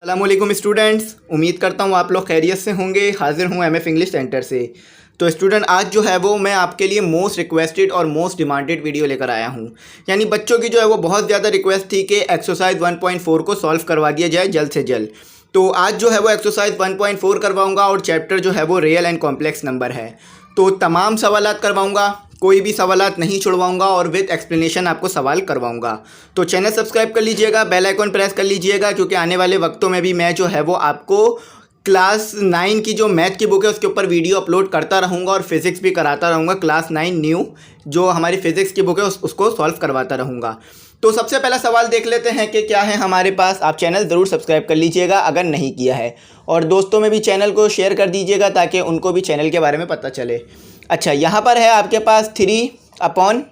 अस्सलामुअलैकुम स्टूडेंट्स, उम्मीद करता हूँ आप लोग खैरियत से होंगे। हाजिर हूँ एमएफ इंग्लिश सेंटर से। तो स्टूडेंट, आज जो है वो मैं आपके लिए मोस्ट रिक्वेस्टेड और मोस्ट डिमांडेड वीडियो लेकर आया हूँ। यानी बच्चों की जो है वो बहुत ज़्यादा रिक्वेस्ट थी कि एक्सरसाइज 1.4 को सॉल्व करवा दिया जाए जल्द से जल्द। तो आज जो है वो एक्सरसाइज 1.4 करवाऊँगा और चैप्टर जो है वो रियल एंड कॉम्प्लेक्स नंबर है। तो तमाम सवालात करवाऊँगा, कोई भी सवालात नहीं छुड़वाऊंगा और विद एक्सप्लेनेशन आपको सवाल करवाऊंगा। तो चैनल सब्सक्राइब कर लीजिएगा, बेल आइकॉन प्रेस कर लीजिएगा, क्योंकि आने वाले वक्तों में भी मैं जो है वो आपको क्लास 9 की जो मैथ की बुक है उसके ऊपर वीडियो अपलोड करता रहूँगा और फिज़िक्स भी कराता रहूँगा। क्लास 9 न्यू जो हमारी फिज़िक्स की बुक है उसको सॉल्व करवाता रहूँगा। तो सबसे पहला सवाल देख लेते हैं कि क्या है हमारे पास। आप चैनल ज़रूर सब्सक्राइब कर लीजिएगा अगर नहीं किया है, और दोस्तों में भी चैनल को शेयर कर दीजिएगा ताकि उनको भी चैनल के बारे में पता चले। अच्छा, यहाँ पर है आपके पास 3/3।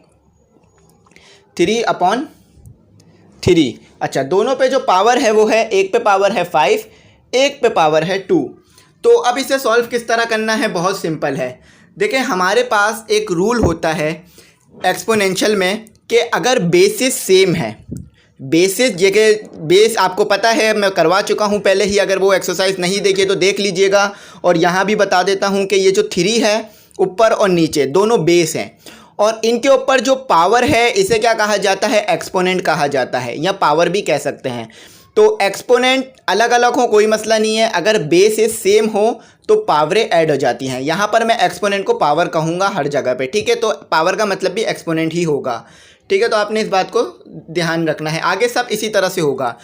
अच्छा, दोनों पे जो पावर है वो है, एक पे पावर है 5, एक पे पावर है 2। तो अब इसे सॉल्व किस तरह करना है, बहुत सिंपल है। देखें, हमारे पास एक रूल होता है एक्सपोनेंशियल में कि अगर बेसिस सेम है, बेस आपको पता है, मैं करवा चुका हूँ पहले ही। अगर वो एक्सरसाइज नहीं देखिए तो देख लीजिएगा। और यहाँ भी बता देता हूँ कि ये जो 3 है, ऊपर और नीचे दोनों बेस हैं, और इनके ऊपर जो पावर है इसे क्या कहा जाता है, एक्सपोनेंट कहा जाता है, या पावर भी कह सकते हैं। तो एक्सपोनेंट अलग अलग हो कोई मसला नहीं है, अगर बेस सेम हो तो पावरें ऐड हो जाती हैं। यहाँ पर मैं एक्सपोनेंट को पावर कहूँगा हर जगह पे, ठीक है। तो पावर का मतलब भी एक्सपोनेंट ही होगा, ठीक है। तो आपने इस बात को ध्यान रखना है, आगे सब इसी तरह से होगा।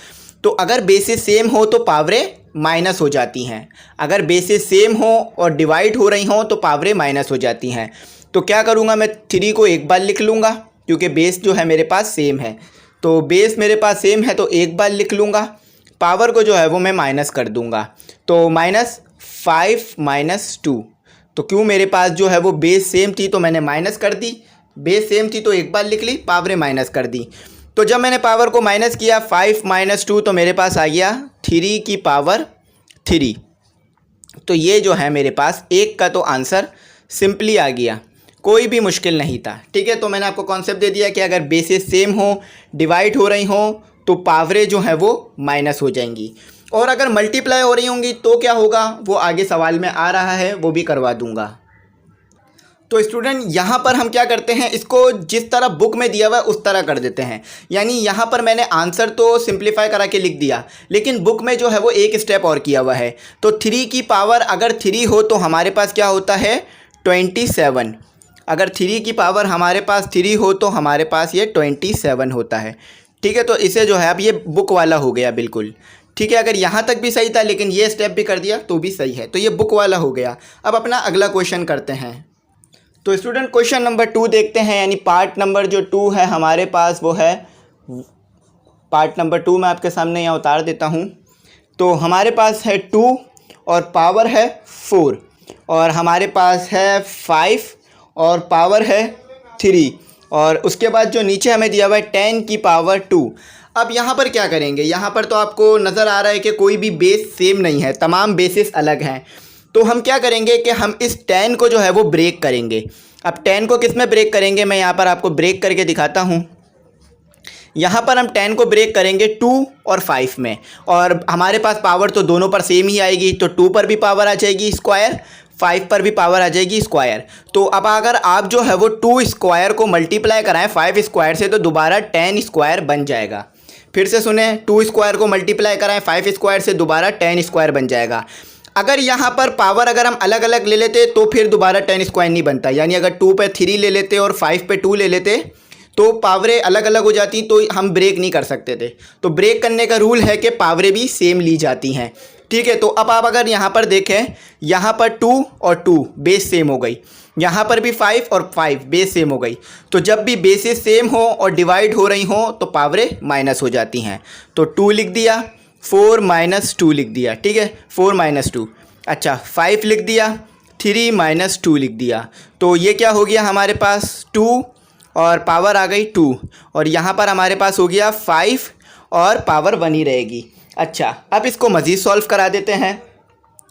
तो अगर बेसिस सेम हो तो पावरें माइनस हो जाती हैं, अगर बेसिस सेम हो और डिवाइड हो रही हों तो पावरें माइनस हो जाती हैं। तो क्या करूँगा, मैं 3 को एक बार लिख लूँगा क्योंकि बेस जो है मेरे पास सेम है। तो बेस मेरे पास सेम है तो एक बार लिख लूँगा, पावर को जो है वो मैं माइनस कर दूँगा। तो -5 - 2। तो क्यों, मेरे पास जो है वो बेस सेम थी तो मैंने माइनस कर दी, बेस सेम थी तो एक बार लिख ली, पावरें माइनस कर दी। तो जब मैंने पावर को माइनस किया 5 - 2 तो मेरे पास आ गया 3 की पावर 3। तो ये जो है मेरे पास एक का तो आंसर सिंपली आ गया, कोई भी मुश्किल नहीं था, ठीक है। तो मैंने आपको कॉन्सेप्ट दे दिया कि अगर बेसिस सेम हो, डिवाइड हो रही हो तो पावरें जो हैं वो माइनस हो जाएंगी, और अगर मल्टीप्लाई हो रही होंगी तो क्या होगा, वो आगे सवाल में आ रहा है, वो भी करवा दूंगा। तो स्टूडेंट, यहाँ पर हम क्या करते हैं, इसको जिस तरह बुक में दिया हुआ है उस तरह कर देते हैं। यानी यहाँ पर मैंने आंसर तो सिंप्लीफाई करा के लिख दिया, लेकिन बुक में जो है वो एक स्टेप और किया हुआ है। तो 3 की पावर अगर 3 हो तो हमारे पास क्या होता है, 27। अगर 3 की पावर हमारे पास 3 हो तो हमारे पास ये 27 होता है, ठीक है। तो इसे जो है अब ये बुक वाला हो गया बिल्कुल, ठीक है। अगर यहाँ तक भी सही था लेकिन ये स्टेप भी कर दिया तो भी सही है, तो ये बुक वाला हो गया। अब अपना अगला क्वेश्चन करते हैं। तो स्टूडेंट, क्वेश्चन नंबर 2 देखते हैं। यानी पार्ट नंबर जो 2 है हमारे पास वो है, पार्ट नंबर 2 मैं आपके सामने यहाँ उतार देता हूँ। तो हमारे पास है 2 और पावर है 4, और हमारे पास है 5 और पावर है 3, और उसके बाद जो नीचे हमें दिया हुआ है 10 की पावर 2। अब यहाँ पर क्या करेंगे, यहाँ पर तो आपको नज़र आ रहा है कि कोई भी बेस सेम नहीं है, तमाम बेसिस अलग हैं। तो हम क्या करेंगे कि हम इस 10 को जो है वो ब्रेक करेंगे। अब 10 को किस में ब्रेक करेंगे, मैं यहाँ पर आपको ब्रेक करके दिखाता हूँ। यहाँ पर हम 10 को ब्रेक करेंगे 2 और 5 में, और हमारे पास पावर तो दोनों पर सेम ही आएगी। तो 2 पर भी पावर आ जाएगी स्क्वायर, 5 पर भी पावर आ जाएगी स्क्वायर। तो अब अगर आप जो है वो 2 स्क्वायर को मल्टीप्लाई कराएं 5 स्क्वायर से तो दोबारा 10 स्क्वायर बन जाएगा। फिर से सुने, 2 स्क्वायर को मल्टीप्लाई कराएं 5 स्क्वायर से दोबारा 10 स्क्वायर बन जाएगा। अगर यहाँ पर पावर अगर हम अलग अलग ले लेते तो फिर दोबारा 10 स्क्वायर नहीं बनता। यानी अगर 2 पे 3 ले लेते और 5 पे 2 ले लेते तो पावरें अलग अलग हो जाती, तो हम ब्रेक नहीं कर सकते थे। तो ब्रेक करने का रूल है कि पावरें भी सेम ली जाती हैं, ठीक है। तो अब आप अगर यहाँ पर देखें, यहाँ पर 2 और 2 बेस सेम हो गई, यहाँ पर भी 5 और 5 बेस सेम हो गई। तो जब भी बेसिस सेम हो और डिवाइड हो रही हो तो पावरें माइनस हो जाती हैं। तो 2 लिख दिया, 4 - 2 लिख दिया, ठीक है, 4 - 2। अच्छा, 5 लिख दिया, 3 - 2 लिख दिया। तो ये क्या हो गया हमारे पास, 2 और पावर आ गई 2, और यहाँ पर हमारे पास हो गया 5 और पावर 1 ही रहेगी। अच्छा, अब इसको मज़ीद सॉल्व करा देते हैं।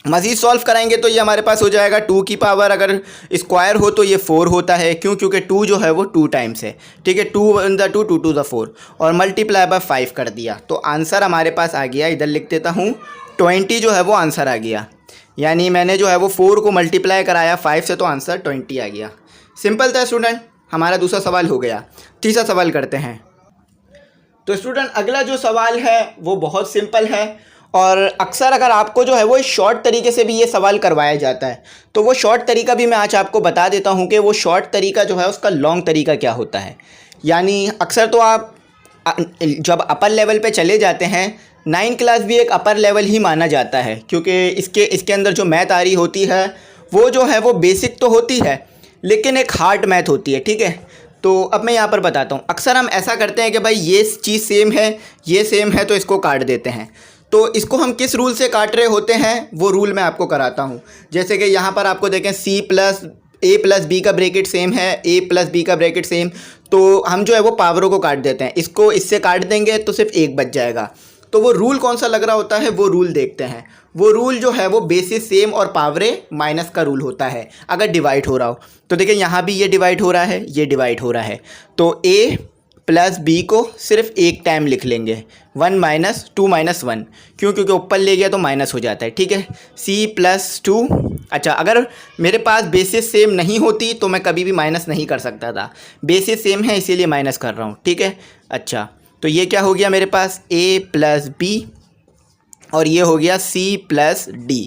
मज़ीद सॉल्व कराएंगे तो ये हमारे पास हो जाएगा 2 की पावर, अगर स्क्वायर हो तो ये 4 होता है, क्यों? क्योंकि 2 जो है वो 2 टाइम्स है, ठीक है। 2 × 2 2 × 4 और मल्टीप्लाई बाय 5 कर दिया तो आंसर हमारे पास आ गया, इधर लिख देता हूँ 20 जो है वो आंसर आ गया। यानी मैंने जो है वो 4 को मल्टीप्लाई कराया 5 से तो आंसर 20 आ गया। सिंपल था स्टूडेंट, हमारा दूसरा सवाल हो गया। तीसरा सवाल करते हैं। तो स्टूडेंट अगला जो सवाल है वो बहुत सिंपल है और अक्सर अगर आपको जो है वो शॉर्ट तरीके से भी ये सवाल करवाया जाता है, तो वो शॉर्ट तरीका भी मैं आज आपको बता देता हूँ कि वो शॉर्ट तरीका जो है उसका लॉन्ग तरीका क्या होता है। यानी अक्सर तो आप जब अपर लेवल पे चले जाते हैं, 9 क्लास भी एक अपर लेवल ही माना जाता है, क्योंकि इसके अंदर जो मैथ आ रही होती है वो जो है वो बेसिक तो होती है लेकिन एक हार्ड मैथ होती है, ठीक है। तो अब मैं यहाँ पर बताता हूँ, अक्सर हम ऐसा करते हैं कि भाई ये चीज़ सेम है, ये सेम है, तो इसको काट देते हैं। तो इसको हम किस रूल से काट रहे होते हैं वो रूल मैं आपको कराता हूँ। जैसे कि यहाँ पर आपको देखें a + b का ब्रैकेट सेम है, a + b का ब्रैकेट सेम, तो हम जो है वो पावरों को काट देते हैं। इसको इससे काट देंगे तो सिर्फ एक बच जाएगा। तो वो रूल कौन सा लग रहा होता है वो रूल देखते हैं। वो रूल जो है वो बेसिस सेम और पावरे माइनस का रूल होता है अगर डिवाइड हो रहा हो। तो देखिए यहाँ भी ये डिवाइड हो रहा है, ये डिवाइड हो रहा है, तो a + b को सिर्फ एक टाइम लिख लेंगे, 1 - 2 - 1, क्यों? क्योंकि ऊपर ले गया तो माइनस हो जाता है, ठीक है। c + 2, अच्छा अगर मेरे पास बेसिस सेम नहीं होती तो मैं कभी भी माइनस नहीं कर सकता था, बेसिस सेम है इसीलिए माइनस कर रहा हूँ, ठीक है। अच्छा तो ये क्या हो गया मेरे पास a + b और ये हो गया c + d।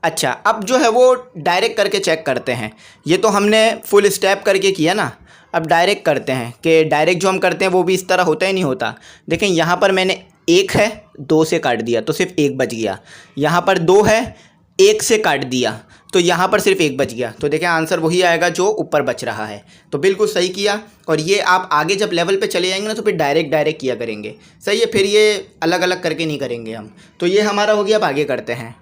अच्छा अब जो है वो डायरेक्ट करके चेक करते हैं। ये तो हमने फुल स्टेप करके किया ना, अब डायरेक्ट करते हैं कि डायरेक्ट जो हम करते हैं वो भी इस तरह होता ही नहीं होता। देखें यहाँ पर मैंने 1 है 2 से काट दिया तो सिर्फ 1 बच गया, यहाँ पर 2 है 1 से काट दिया तो यहाँ पर सिर्फ 1 बच गया। तो देखें आंसर वही आएगा जो ऊपर बच रहा है। तो बिल्कुल सही किया। और ये आप आगे जब लेवल पे चले जाएंगे ना तो फिर डायरेक्ट किया करेंगे, सही है। फिर ये अलग अलग करके नहीं करेंगे हम। तो ये हमारा हो गया। अब आगे करते हैं।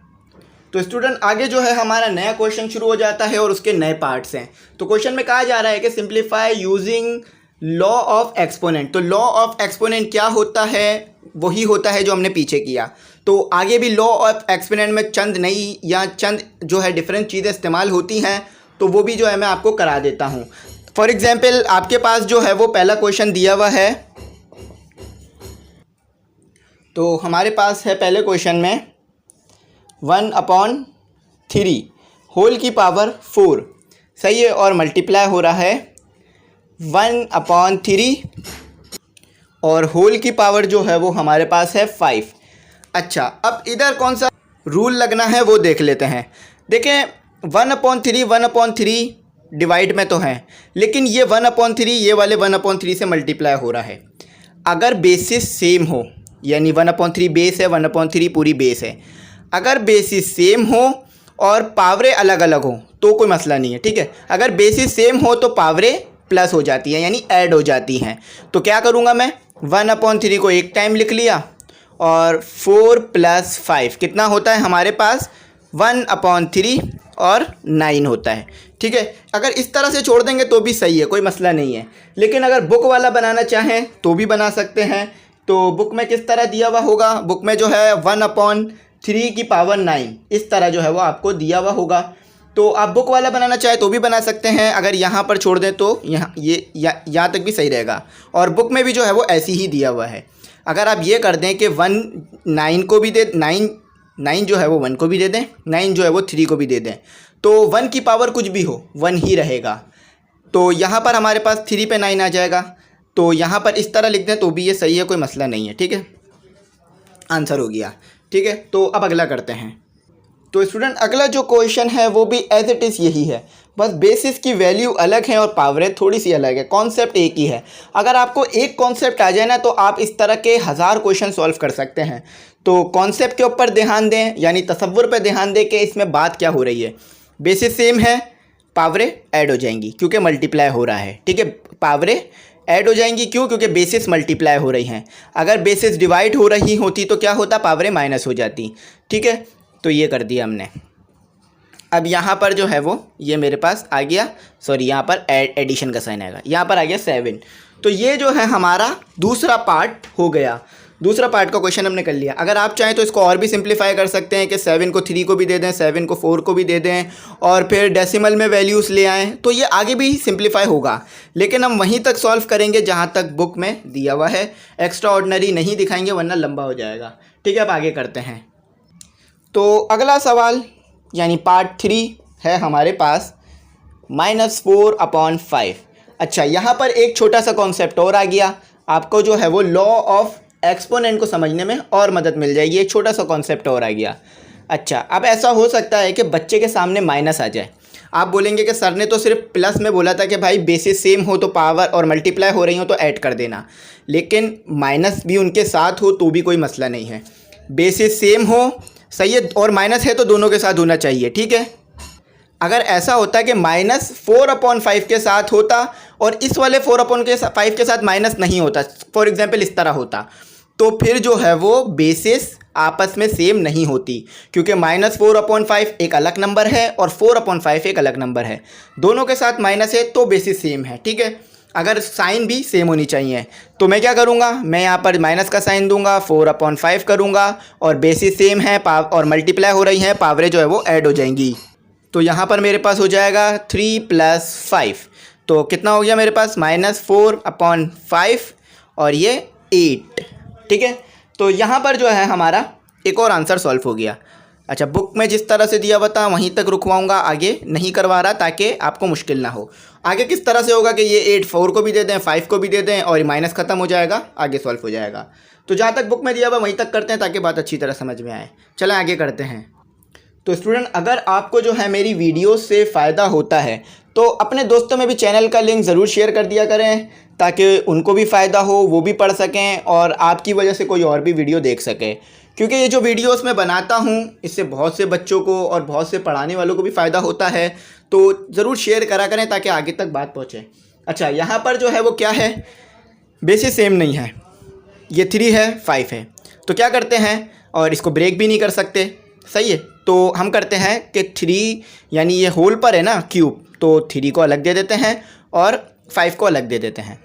तो स्टूडेंट आगे जो है हमारा नया क्वेश्चन शुरू हो जाता है और उसके नए पार्ट्स हैं। तो क्वेश्चन में कहा जा रहा है कि simplify using law of exponent. तो लॉ ऑफ एक्सपोनेंट क्या होता है? वही होता है जो हमने पीछे किया। तो आगे भी लॉ ऑफ एक्सपोनेंट में चंद नई या चंद जो है डिफरेंट चीज़ें इस्तेमाल होती हैं, तो वो भी जो है मैं आपको करा देता हूँ। फॉर एग्जाम्पल आपके पास जो है वो पहला क्वेश्चन दिया हुआ है। तो हमारे पास है पहले क्वेश्चन में 1/3 होल की पावर 4, सही है, और मल्टीप्लाई हो रहा है 1/3 और होल की पावर जो है वो हमारे पास है 5। अच्छा अब इधर कौन सा रूल लगना है वो देख लेते हैं। देखें 1/3 डिवाइड में तो है, लेकिन ये 1/3 ये वाले 1/3 से मल्टीप्लाई हो रहा है। अगर बेसिस सेम हो, यानी 1/3 बेस है, 1/3 पूरी बेस है, अगर बेसिस सेम हो और पावरें अलग अलग हो तो कोई मसला नहीं है, ठीक है। अगर बेसिस सेम हो तो पावरें प्लस हो जाती हैं, यानी ऐड हो जाती हैं। तो क्या करूँगा मैं, 1/3 को एक टाइम लिख लिया और 4 + 5 कितना होता है हमारे पास 1/3 और 9 होता है, ठीक है। अगर इस तरह से छोड़ देंगे तो भी सही है, कोई मसला नहीं है। लेकिन अगर बुक वाला बनाना चाहें तो भी बना सकते हैं। तो बुक में किस तरह दिया हुआ होगा, बुक में जो है 1/3 की पावर 9 इस तरह जो है वो आपको दिया हुआ होगा। तो आप बुक वाला बनाना चाहे तो भी बना सकते हैं। अगर यहाँ पर छोड़ दें तो यहाँ तक भी सही रहेगा। और बुक में भी जो है वो ऐसी ही दिया हुआ है। अगर आप ये कर दें कि 9 को भी दे 9 जो है वो 1 को भी दे दें, 9 जो है वो 3 को भी दे दें, तो 1 की पावर कुछ भी हो 1 ही रहेगा। तो यहाँ पर हमारे पास 3 पे 9 आ जाएगा। तो यहाँ पर इस तरह लिख दें तो भी ये सही है, कोई मसला नहीं है, ठीक है। आंसर हो गया, ठीक है। तो अब अगला करते हैं। तो स्टूडेंट अगला जो क्वेश्चन है वो भी एज इट इज़ यही है, बस बेसिस की वैल्यू अलग है और पावरें थोड़ी सी अलग है, कॉन्सेप्ट एक ही है। अगर आपको एक कॉन्सेप्ट आ जाए ना तो आप इस तरह के 1000 क्वेश्चन सॉल्व कर सकते हैं। तो कॉन्सेप्ट के ऊपर ध्यान दें, यानी तसव्वुर पे ध्यान दें कि इसमें बात क्या हो रही है। बेसिस सेम है, पावरें ऐड हो जाएंगी क्योंकि मल्टीप्लाई हो रहा है, ठीक है। पावरें ऐड हो जाएंगी क्यों, क्योंकि बेसिस मल्टीप्लाई हो रही हैं। अगर बेसिस डिवाइड हो रही होती तो क्या होता, पावरें माइनस हो जाती, ठीक है। तो ये कर दिया हमने। अब यहाँ पर जो है वो ये मेरे पास आ गया, सॉरी यहाँ पर एडिशन का साइन आएगा, यहाँ पर आ गया 7। तो ये जो है हमारा दूसरा पार्ट हो गया। दूसरा पार्ट का क्वेश्चन हमने कर लिया। अगर आप चाहें तो इसको और भी सिंप्लीफाई कर सकते हैं कि 7 को 3 को भी दे दें, 7 को 4 को भी दे दें और फिर डेसिमल में वैल्यूज़ ले आएँ, तो ये आगे भी सिंप्लीफाई होगा। लेकिन हम वहीं तक सॉल्व करेंगे जहाँ तक बुक में दिया हुआ है, एक्स्ट्रा ऑर्डिनरी नहीं दिखाएंगे वरना लंबा हो जाएगा। ठीक है, अब आगे करते हैं। तो अगला सवाल यानी पार्ट 3 है हमारे पास -4/5। अच्छा, यहाँ पर एक छोटा सा कॉन्सेप्ट और आ गया, आपको जो है वो लॉ ऑफ एक्सपोनेंट को समझने में और मदद मिल जाएगी। एक छोटा सा कॉन्सेप्ट और आ गया। अच्छा, अब ऐसा हो सकता है कि बच्चे के सामने माइनस आ जाए। आप बोलेंगे कि सर ने तो सिर्फ प्लस में बोला था कि भाई बेसिस सेम हो तो पावर और मल्टीप्लाई हो रही हो तो ऐड कर देना, लेकिन माइनस भी उनके साथ हो तो भी कोई मसला नहीं है। बेसिस सेम हो, सही है, और माइनस है तो दोनों के साथ होना चाहिए। ठीक है, अगर ऐसा होता कि -4/5 के साथ होता और इस वाले 4/5 के साथ माइनस नहीं होता, फॉर एग्जांपल इस तरह होता, तो फिर जो है वो बेसिस आपस में सेम नहीं होती, क्योंकि -4/5 एक अलग नंबर है और 4/5 एक अलग नंबर है। दोनों के साथ माइनस है तो बेसिस सेम है। ठीक है, अगर साइन भी सेम होनी चाहिए, तो मैं क्या करूँगा, मैं यहाँ पर माइनस का साइन दूंगा, 4/5 करूँगा और बेसिस सेम है और मल्टीप्लाई हो रही हैं, पावरें जो है वो ऐड हो जाएंगी। तो यहाँ पर मेरे पास हो जाएगा 3 + 5, तो कितना हो गया मेरे पास -4/5 और ये 8। ठीक है, तो यहाँ पर जो है हमारा एक और आंसर सॉल्व हो गया। अच्छा, बुक में जिस तरह से दिया हुआ था वहीं तक रुकवाऊंगा, आगे नहीं करवा रहा ताकि आपको मुश्किल ना हो। आगे किस तरह से होगा कि ये 8 4 को भी दे दें, 5 को भी दे दें और माइनस ख़त्म हो जाएगा, आगे सॉल्व हो जाएगा। तो जहाँ तक बुक में दिया हुआ वहीं तक करते हैं ताकि बात अच्छी तरह समझ में आए। चलें आगे करते हैं। तो स्टूडेंट, अगर आपको जो है मेरी वीडियो से फ़ायदा होता है तो अपने दोस्तों में भी चैनल का लिंक ज़रूर शेयर कर दिया करें ताकि उनको भी फ़ायदा हो, वो भी पढ़ सकें और आपकी वजह से कोई और भी वीडियो देख सके। क्योंकि ये जो वीडियोस मैं बनाता हूँ इससे बहुत से बच्चों को और बहुत से पढ़ाने वालों को भी फ़ायदा होता है, तो ज़रूर शेयर करा करें ताकि आगे तक बात पहुँचे। अच्छा, यहाँ पर जो है वो क्या है, बेसिस सेम नहीं है, ये 3 है 5 है, तो क्या करते हैं, और इसको ब्रेक भी नहीं कर सकते, सही है, तो हम करते हैं कि 3 यानी ये होल पर है ना क्यूब, तो 3 को अलग दे देते हैं और 5 को अलग दे देते हैं।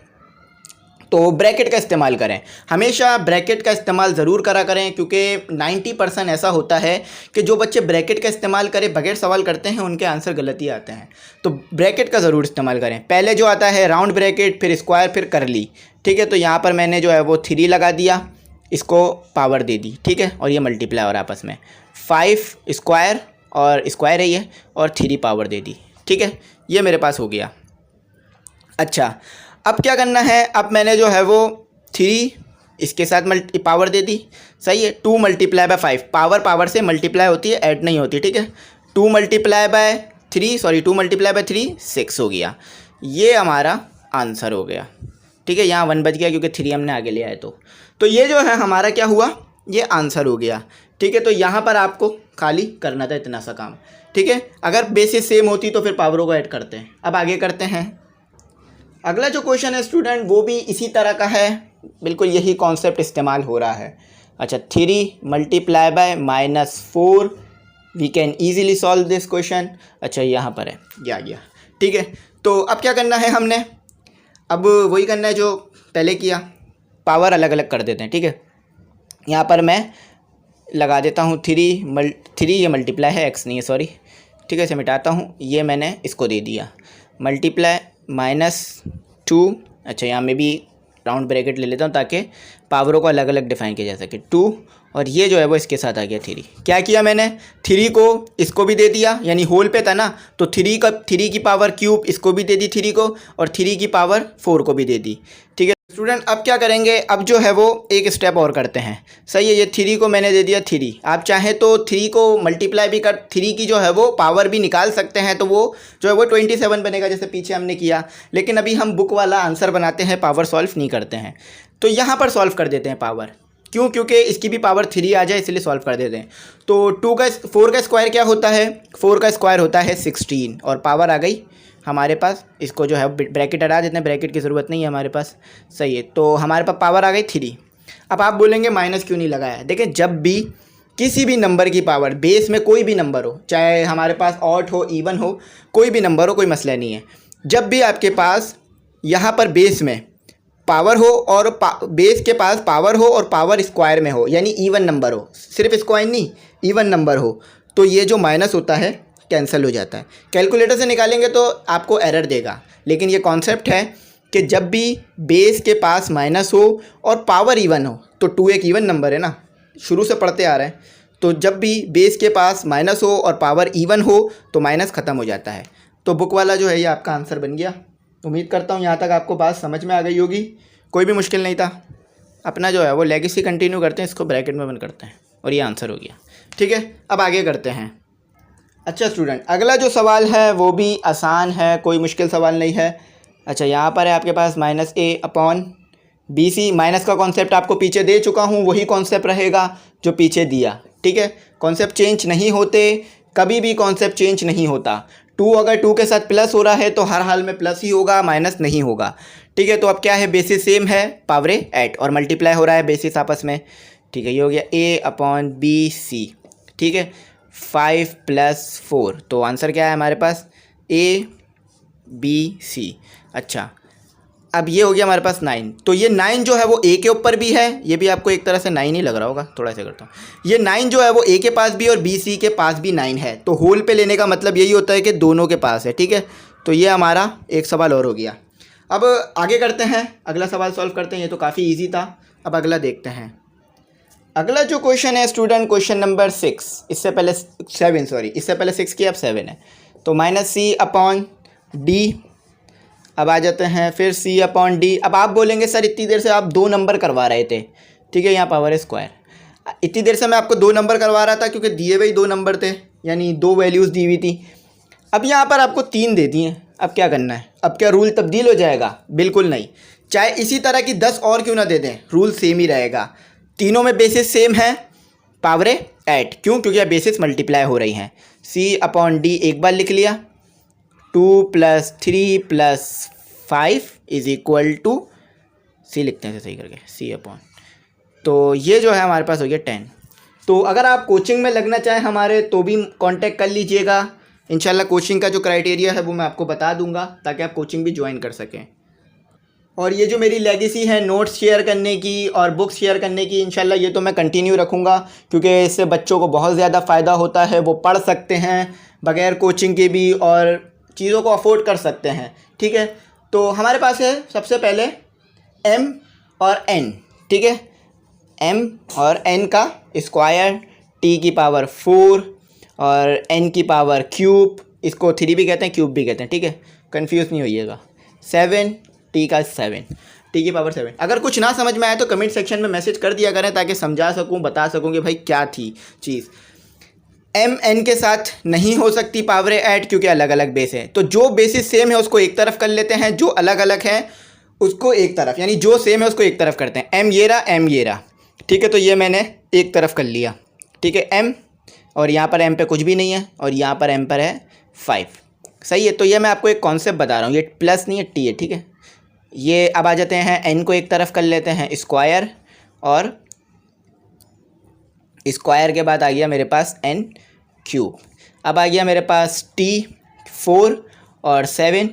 तो ब्रैकेट का इस्तेमाल करें, हमेशा ब्रैकेट का इस्तेमाल ज़रूर करा करें, क्योंकि 90% ऐसा होता है कि जो बच्चे ब्रैकेट का इस्तेमाल करें बगैर सवाल करते हैं उनके आंसर गलत ही आते हैं। तो ब्रैकेट का ज़रूर इस्तेमाल करें। पहले जो आता है राउंड ब्रैकेट, फिर स्क्वायर, फिर करली। ठीक है, तो यहाँ पर मैंने जो है वो 3 लगा दिया, इसको पावर दे दी। ठीक है, और ये मल्टीप्लाई और आपस में 5 स्क्वायर और स्क्वायर है ये, और 3 पावर दे दी। ठीक है, ये मेरे पास हो गया। अच्छा, अब क्या करना है, अब मैंने जो है वो 3 इसके साथ पावर दे दी, सही है। 2 × 5, पावर से मल्टीप्लाई होती है, ऐड नहीं होती। ठीक है, 2 × 3 6 हो गया, ये हमारा आंसर हो गया। ठीक है, यहाँ 1 बच गया क्योंकि 3 हमने आगे लिया है, तो ये जो है हमारा क्या हुआ, ये आंसर हो गया। ठीक है, तो यहाँ पर आपको खाली करना था इतना सा काम। ठीक है, अगर बेसिस सेम होती तो फिर पावरों को ऐड करते हैं। अब आगे करते हैं। अगला जो क्वेश्चन है स्टूडेंट वो भी इसी तरह का है, बिल्कुल यही कॉन्सेप्ट इस्तेमाल हो रहा है। अच्छा, 3 × -4, we can easily solve this question. अच्छा, यहाँ पर है, ये आ गया। ठीक है, तो अब क्या करना है हमने, अब वही करना है जो पहले किया, पावर अलग अलग कर देते हैं। ठीक है, यहाँ पर मैं लगा देता हूँ 3 ये मल्टीप्लाई है, x नहीं है, सॉरी। ठीक है, इसे मिटाता हूँ, ये मैंने इसको दे दिया मल्टीप्लाई -2। अच्छा, यहाँ में भी राउंड ब्रैकेट ले लेता हूँ ताकि पावरों को अलग अलग डिफाइन किया जा सके, 2, और ये जो है वो इसके साथ आ गया 3। क्या किया मैंने, 3 को इसको भी दे दिया, यानी होल पे था ना, तो 3 की पावर क्यूब इसको भी दे दी 3 को, और 3 की पावर 4 को भी दे दी। ठीक है स्टूडेंट, अब क्या करेंगे, अब जो है वो एक स्टेप और करते हैं। सही है, ये 3 को मैंने दे दिया 3, आप चाहें तो 3 को मल्टीप्लाई भी कर, 3 की जो है वो पावर भी निकाल सकते हैं, तो वो जो है वो 27 बनेगा जैसे पीछे हमने किया। लेकिन अभी हम बुक वाला आंसर बनाते हैं, पावर सॉल्व नहीं करते हैं। तो यहाँ पर सॉल्व कर देते हैं पावर, क्यों, क्योंकि इसकी भी पावर 3 आ जाए इसलिए सॉल्व कर देते हैं। तो 4 का स्क्वायर क्या होता है, 4 का स्क्वायर होता है 16, और पावर आ गई हमारे पास। इसको जो है ब्रैकेट हटा देते हैं, ब्रैकेट की ज़रूरत नहीं है हमारे पास, सही है। तो हमारे पास पावर आ गई 3। अब आप बोलेंगे माइनस क्यों नहीं लगाया, देखिए जब भी किसी भी नंबर की पावर, बेस में कोई भी नंबर हो, चाहे हमारे पास ऑड हो, इवन हो, कोई भी नंबर हो, कोई मसला नहीं है, जब भी आपके पास यहाँ पर बेस में पावर हो और बेस के पास पावर हो और पावर स्क्वायर में हो, यानी इवन नंबर हो, सिर्फ स्क्वायर नहीं इवन नंबर हो, तो ये जो माइनस होता है कैंसिल हो जाता है। कैलकुलेटर से निकालेंगे तो आपको एरर देगा, लेकिन ये कॉन्सेप्ट है कि जब भी बेस के पास माइनस हो और पावर इवन हो, तो 2 एक इवन नंबर है ना, शुरू से पढ़ते आ रहे हैं, तो जब भी बेस के पास माइनस हो और पावर इवन हो तो माइनस ख़त्म हो जाता है। तो बुक वाला जो है ये आपका आंसर बन गया। उम्मीद करता हूँ यहाँ तक आपको बात समझ में आ गई होगी, कोई भी मुश्किल नहीं था। अपना जो है वो लेगेसी कंटिन्यू करते हैं, इसको ब्रैकेट में बंद करते हैं और ये आंसर हो गया। ठीक है, अब आगे करते हैं। अच्छा स्टूडेंट, अगला जो सवाल है वो भी आसान है, कोई मुश्किल सवाल नहीं है। अच्छा, यहाँ पर है आपके पास -a/bc। माइनस का कॉन्सेप्ट आपको पीछे दे चुका हूँ, वही कॉन्सेप्ट रहेगा जो पीछे दिया। ठीक है, कॉन्सेप्ट चेंज नहीं होते, कभी भी कॉन्सेप्ट चेंज नहीं होता। 2 अगर 2 के साथ प्लस हो रहा है तो हर हाल में प्लस ही होगा, माइनस नहीं होगा। ठीक है, तो अब क्या है, बेसिस सेम है, पावरे ऐड और मल्टीप्लाई हो रहा है बेसिस आपस में। ठीक है, ये हो गया a/bc। ठीक है, 5 + 4, तो आंसर क्या है हमारे पास a/b/c। अच्छा, अब ये हो गया हमारे पास 9। तो ये 9 जो है वो a के ऊपर भी है, ये भी आपको एक तरह से 9 ही लग रहा होगा, थोड़ा सा करता हूँ। ये 9 जो है वो a के पास भी और bc के पास भी 9 है, तो होल पे लेने का मतलब यही होता है कि दोनों के पास है। ठीक है, तो ये हमारा एक सवाल और हो गया। अब आगे करते हैं, अगला सवाल सॉल्व करते हैं। ये तो काफ़ी ईजी था, अब अगला देखते हैं। अगला जो क्वेश्चन है स्टूडेंट, क्वेश्चन नंबर 6, इससे पहले 7, सॉरी, इससे पहले 6 किया, अब 7 है। तो -c/d। अब आ जाते हैं फिर c/d। अब आप बोलेंगे सर इतनी देर से आप 2 नंबर करवा रहे थे। ठीक है, यहाँ पावर है स्क्वायर। इतनी देर से मैं आपको 2 नंबर करवा रहा था क्योंकि दिए हुए 2 नंबर थे, यानी 2 वैल्यूज़ दी हुई थी। अब यहाँ पर आपको 3 दे दिए, अब क्या करना है? अब क्या रूल तब्दील हो जाएगा? बिल्कुल नहीं, चाहे इसी तरह की 10 और क्यों ना दे दें, रूल सेम ही रहेगा। तीनों में बेसिस सेम है, पावरे ऐड। क्यों? क्योंकि बेसिस मल्टीप्लाई हो रही हैं। c/d एक बार लिख लिया, 2 + 3 + 5 = c लिखते हैं सही करके, c/। तो ये जो है हमारे पास हो गया 10। तो अगर आप कोचिंग में लगना चाहें हमारे तो भी कांटेक्ट कर लीजिएगा। इंशाल्लाह कोचिंग का जो क्राइटेरिया है वो मैं आपको बता दूंगा ताकि आप कोचिंग भी ज्वाइन कर सकें। और ये जो मेरी लेगेसी है नोट्स शेयर करने की और बुक्स शेयर करने की, इंशाल्लाह ये तो मैं कंटिन्यू रखूँगा, क्योंकि इससे बच्चों को बहुत ज़्यादा फ़ायदा होता है। वो पढ़ सकते हैं बग़ैर कोचिंग के भी और चीज़ों को अफोर्ड कर सकते हैं। ठीक है, तो हमारे पास है सबसे पहले m और n। ठीक है, m और n का स्क्वायर, t की पावर 4 और n की पावर क्यूब, इसको 3 भी कहते हैं क्यूब भी कहते हैं। ठीक है, कंफ्यूज नहीं होइएगा। 7, t का 7, t की पावर 7। अगर कुछ ना समझ में आए तो कमेंट सेक्शन में मैसेज कर दिया करें ताकि समझा सकूं, बता सकूं कि भाई क्या थी चीज़। m n के साथ नहीं हो सकती पावर ऐड क्योंकि अलग अलग बेस है। तो जो बेसिस सेम है उसको एक तरफ कर लेते हैं, जो अलग अलग है उसको एक तरफ, यानी जो सेम है उसको एक तरफ करते हैं। m ये रहा, m ये रहा। ठीक है, तो ये मैंने एक तरफ कर लिया। ठीक है, m और यहाँ पर m पे कुछ भी नहीं है और यहाँ पर m पर है 5। सही है, तो ये मैं आपको एक कॉन्सेप्ट बता रहा हूँ, ये प्लस नहीं है, t है। ठीक है, ये अब आ जाते हैं n को एक तरफ कर लेते हैं स्क्वायर, और स्क्वायर के बाद आ गया मेरे पास n क्यूब। अब आ गया मेरे पास t 4 और 7,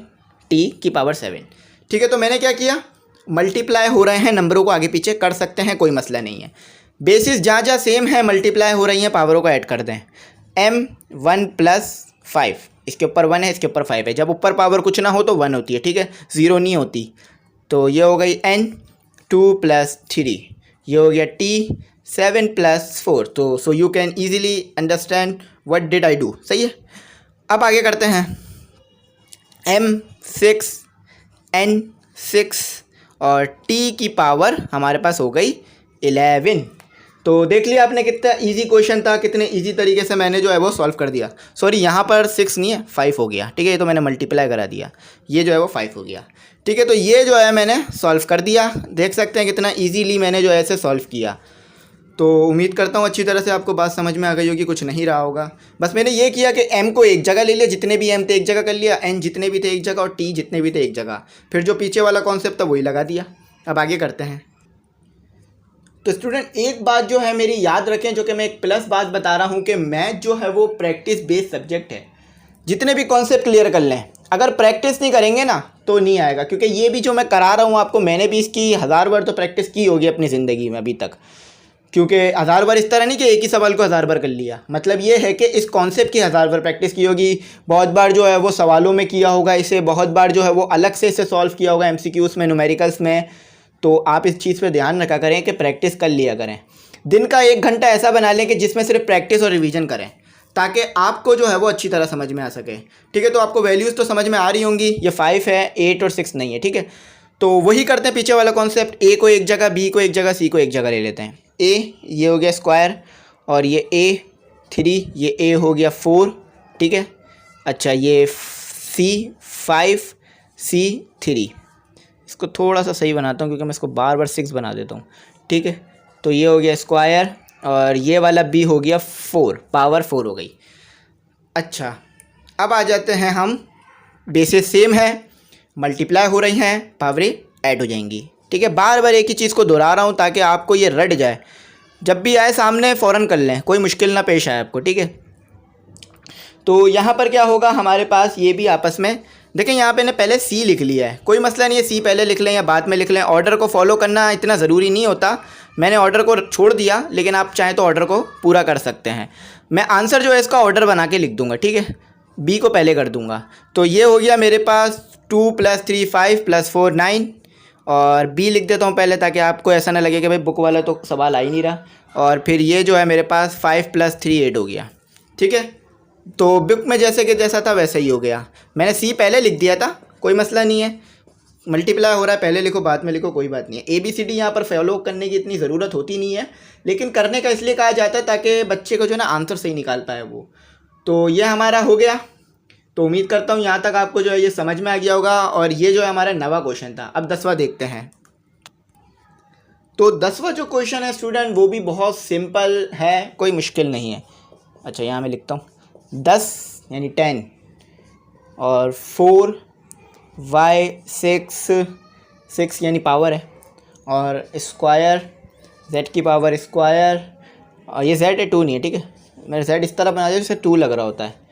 t की पावर 7। ठीक है, तो मैंने क्या किया, मल्टीप्लाई हो रहे हैं नंबरों को आगे पीछे कर सकते हैं, कोई मसला नहीं है। बेसिस जहाँ जहाँ सेम है मल्टीप्लाई हो रही हैं, पावरों को ऐड कर दें। m 1 + 5, इसके ऊपर 1 है, इसके ऊपर 5 है। जब ऊपर पावर कुछ ना हो तो 1 होती है। ठीक है, 0 नहीं होती। तो ये हो गई n 2 + 3, ये हो गया t 7 + 4। तो so you can easily understand what did I do. सही है, अब आगे करते हैं। m 6, n 6 और t की पावर हमारे पास हो गई 11। तो देख लिया आपने कितना इजी क्वेश्चन था, कितने इजी तरीके से मैंने जो है वो सॉल्व कर दिया। सॉरी, यहाँ पर 6 नहीं है, 5 हो गया। ठीक है, ये तो मैंने मल्टीप्लाई करा दिया, ये जो है वो 5 हो गया। ठीक है, तो ये जो है मैंने सॉल्व कर दिया। देख सकते हैं कितना इजीली मैंने जो है ऐसे सॉल्व किया। तो उम्मीद करता हूँ अच्छी तरह से आपको बात समझ में आ गई होगी, कुछ नहीं रहा होगा। बस मैंने ये किया कि m को एक जगह ले लिया, जितने भी m थे एक जगह कर लिया, n जितने भी थे एक जगह और t जितने भी थे एक जगह, फिर जो पीछे वाला कॉन्सेप्ट था वही लगा दिया। अब आगे करते हैं। तो स्टूडेंट एक बात जो है मेरी याद रखें, जो कि मैं एक प्लस बात बता रहा हूँ कि मैथ जो है वो प्रैक्टिस बेस्ड सब्जेक्ट है। जितने भी कॉन्सेप्ट क्लियर कर लें, अगर प्रैक्टिस नहीं करेंगे ना तो नहीं आएगा, क्योंकि ये भी जो मैं करा रहा हूँ आपको, मैंने भी इसकी 1000 बार तो प्रैक्टिस की होगी अपनी ज़िंदगी में अभी तक। क्योंकि 1000 बार इस तरह नहीं कि एक ही सवाल को 1000 बार कर लिया, मतलब ये है कि इस कॉन्सेप्ट की 1000 बार प्रैक्टिस की होगी, बहुत बार जो है वो सवालों में किया होगा इसे, बहुत बार जो है वो अलग से इसे सॉल्व किया होगा MCQs में, न्यूमेरिकल्स में। तो आप इस चीज़ पे ध्यान रखा करें कि प्रैक्टिस कर लिया करें। दिन का 1 घंटा ऐसा बना लें कि जिसमें सिर्फ प्रैक्टिस और रिवीजन करें, ताकि आपको जो है वो अच्छी तरह समझ में आ सके। ठीक है, तो आपको वैल्यूज़ तो समझ में आ रही होंगी, ये 5 है, 8 और 6 नहीं है। ठीक है, तो वही करते हैं पीछे वाला कॉन्सेप्ट, ए को एक जगह, बी को एक जगह, सी को एक जगह ले लेते हैं। ए ये हो गया स्क्वायर, और ये A3, ये A हो गया 4। ठीक है, अच्छा ये C5, C3, इसको थोड़ा सा सही बनाता हूँ क्योंकि मैं इसको बार बार 6 बना देता हूँ। ठीक है, तो ये हो गया स्क्वायर, और ये वाला B हो गया 4, पावर 4 हो गई। अच्छा, अब आ जाते हैं हम, बेसिस सेम है, मल्टीप्लाई हो रही हैं, पावरें ऐड हो जाएंगी। ठीक है, बार बार एक ही चीज़ को दोहरा रहा हूँ ताकि आपको ये रट जाए, जब भी आए सामने फ़ौरन कर लें, कोई मुश्किल ना पेश आए आपको। ठीक है, तो यहाँ पर क्या होगा हमारे पास, ये भी आपस में देखें, यहाँ पे ने पहले C लिख लिया है, कोई मसला नहीं है, C पहले लिख लें या बाद में लिख लें, ऑर्डर को फॉलो करना इतना ज़रूरी नहीं होता। मैंने ऑर्डर को छोड़ दिया, लेकिन आप चाहें तो ऑर्डर को पूरा कर सकते हैं। मैं आंसर जो है इसका ऑर्डर बना के लिख दूंगा। ठीक है, B को पहले कर दूंगा, तो ये हो गया मेरे पास 2 + 3 5 + 4 9, और B लिख देता हूँ पहले ताकि आपको ऐसा ना लगे कि भाई बुक वाला तो सवाल आ ही नहीं रहा। और फिर ये जो है मेरे पास 5 + 3 8 हो गया। ठीक है, तो बुक में जैसे कि जैसा था वैसे ही हो गया। मैंने C पहले लिख दिया था, कोई मसला नहीं है, मल्टीप्लाई हो रहा है, पहले लिखो बाद में लिखो, कोई बात नहीं है। ABCD यहाँ पर फॉलो करने की इतनी ज़रूरत होती नहीं है, लेकिन करने का इसलिए कहा जाता है ताकि बच्चे को जो है ना आंसर सही निकाल पाए वो। तो ये हमारा हो गया। तो उम्मीद करता हूँ यहाँ तक आपको जो है ये समझ में आ गया होगा, और ये जो है हमारा 9वां क्वेश्चन था। अब 10वां देखते हैं। तो 10वां जो क्वेश्चन है स्टूडेंट, वो भी बहुत सिंपल है, कोई मुश्किल नहीं है। अच्छा, यहाँ मैं लिखता हूँ 10 यानी 10, और 4 y 6 यानी पावर है, और स्क्वायर z की पावर स्क्वायर, और ये z है 2 नहीं है। ठीक है, मेरे z इस तरह बना दिया जैसे 2 लग रहा होता है।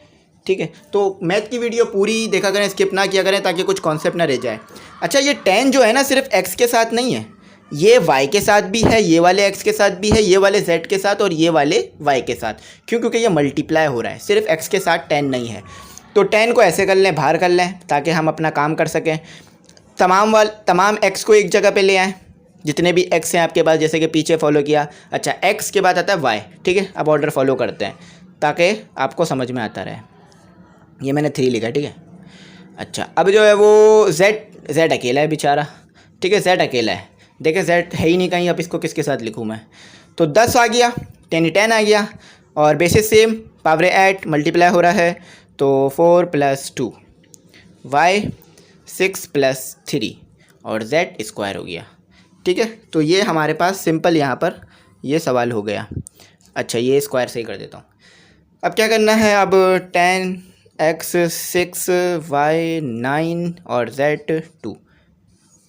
ठीक है, तो मैथ की वीडियो पूरी देखा करें, स्किप ना किया करें ताकि कुछ कॉन्सेप्ट ना रह जाए। अच्छा, ये 10 जो है ना सिर्फ x के साथ नहीं है, ये y के साथ भी है, ये वाले x के साथ भी है, ये वाले z के साथ और ये वाले y के साथ। क्यों? क्योंकि ये मल्टीप्लाई हो रहा है, सिर्फ x के साथ 10 नहीं है। तो 10 को ऐसे कर लें, बाहर कर लें ताकि हम अपना काम कर सकें। तमाम x को एक जगह पे ले आएँ, जितने भी x हैं आपके पास, जैसे कि पीछे फॉलो किया। अच्छा, x के बाद आता है y। ठीक है, अब ऑर्डर फॉलो करते हैं ताकि आपको समझ में आता रहे। ये मैंने 3 लिखा। ठीक है, अच्छा, अब जो है वो z अकेला है बेचारा। ठीक है, z अकेला है, देखिए z है ही नहीं कहीं, अब इसको किसके साथ लिखूँ मैं। तो 10 आ गया, 10 आ गया, और बेसिस सेम, पावरें ऐड, मल्टीप्लाई हो रहा है, तो 4 + 2 y 6 + 3 और z स्क्वायर हो गया। ठीक है, तो ये हमारे पास सिंपल यहाँ पर ये सवाल हो गया। अच्छा, ये स्क्वायर सही कर देता हूँ। अब क्या करना है, अब 10x 6 y 9 और z 2,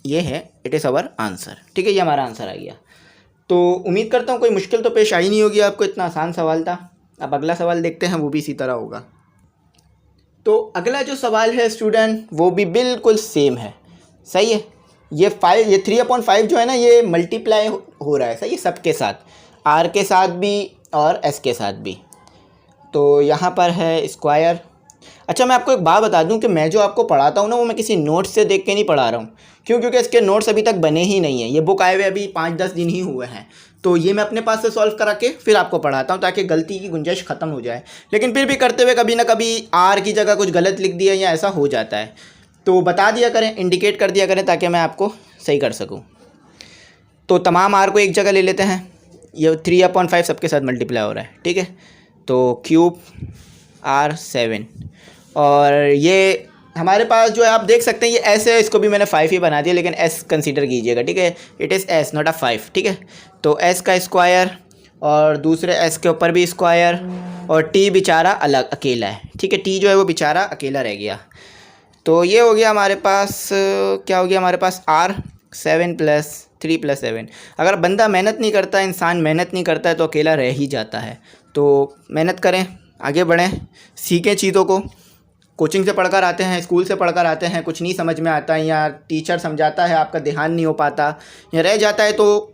ये है, इट इज़ आवर आंसर। ठीक है, ये हमारा आंसर आ गया। तो उम्मीद करता हूँ कोई मुश्किल तो पेश आई नहीं होगी आपको, इतना आसान सवाल था। अब अगला सवाल देखते हैं, वो भी इसी तरह होगा। तो अगला जो सवाल है स्टूडेंट, वो भी बिल्कुल सेम है। सही है, ये 3/5 जो है ना, ये मल्टीप्लाई हो रहा है। सही है, सबके साथ, r के साथ भी और s के साथ भी। तो यहाँ पर है स्क्वायर। अच्छा, मैं आपको एक बात बता दूं कि मैं जो आपको पढ़ाता हूँ ना, वो मैं किसी नोट्स से देख के नहीं पढ़ा रहा हूँ। क्यों? क्योंकि इसके नोट्स अभी तक बने ही नहीं हैं। ये बुक आए हुए अभी 5-10 दिन ही हुए हैं, तो ये मैं अपने पास से सॉल्व करा के फिर आपको पढ़ाता हूँ ताकि गलती की गुंजाइश ख़त्म हो जाए। लेकिन फिर भी करते हुए कभी ना कभी आर की जगह कुछ गलत लिख दिया या ऐसा हो जाता है, तो बता दिया करें, इंडिकेट कर दिया करें ताकि मैं आपको सही कर सकूँ। तो तमाम आर को एक जगह ले लेते हैं। ये 3/5 सबके साथ मल्टीप्लाई हो रहा है। ठीक है, तो क्यूब r 7, और ये हमारे पास जो है आप देख सकते हैं ये s है, इसको भी मैंने 5 ही बना दिया, लेकिन s कंसीडर कीजिएगा। ठीक है, it is s not a 5। ठीक है, तो s का स्क्वायर और दूसरे s के ऊपर भी स्क्वायर, और t बेचारा अलग अकेला है। ठीक है, t जो है वो बेचारा अकेला रह गया। तो ये हो गया हमारे पास, क्या हो गया हमारे पास, r 7 + 3 + 7। अगर बंदा मेहनत नहीं करता, इंसान मेहनत नहीं करता है, तो अकेला रह ही जाता है। तो मेहनत करें, आगे बढ़ें, सीखें चीज़ों को। कोचिंग से पढ़कर आते हैं, स्कूल से पढ़कर आते हैं, कुछ नहीं समझ में आता है या टीचर समझाता है आपका ध्यान नहीं हो पाता या रह जाता है, तो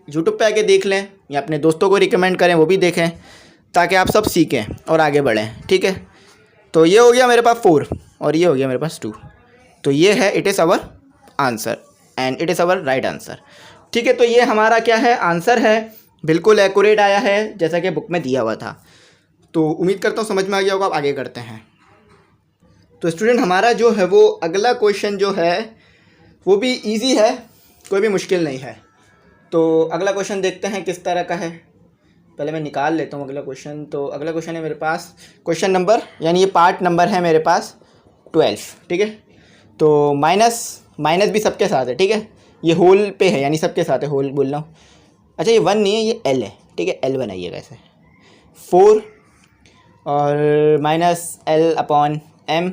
यूट्यूब पे आके देख लें या अपने दोस्तों को रिकमेंड करें, वो भी देखें, ताकि आप सब सीखें और आगे बढ़ें। ठीक है, तो ये हो गया मेरे पास 4 और ये हो गया मेरे पास 2। तो ये है it is our answer and it is our right answer. ठीक है, तो ये हमारा क्या है, आंसर है, बिल्कुल एक्यूरेट आया है जैसा कि बुक में दिया हुआ था। तो उम्मीद करता हूँ समझ में आ गया होगा। आप आगे करते हैं। तो स्टूडेंट हमारा जो है वो अगला क्वेश्चन जो है वो भी इजी है, कोई भी मुश्किल नहीं है। तो अगला क्वेश्चन देखते हैं किस तरह का है। पहले मैं निकाल लेता हूँ अगला क्वेश्चन। तो अगला क्वेश्चन है मेरे पास क्वेश्चन नंबर, यानी ये पार्ट नंबर है मेरे पास 12। ठीक है, तो माइनस भी सबके साथ है। ठीक है, ये होल पे है, यानी सबके साथ है, होल बोल रहा हूँ। अच्छा, ये 1 नहीं है, ये L है। ठीक है, L बनाइएगा ऐसे, 4 और -L/m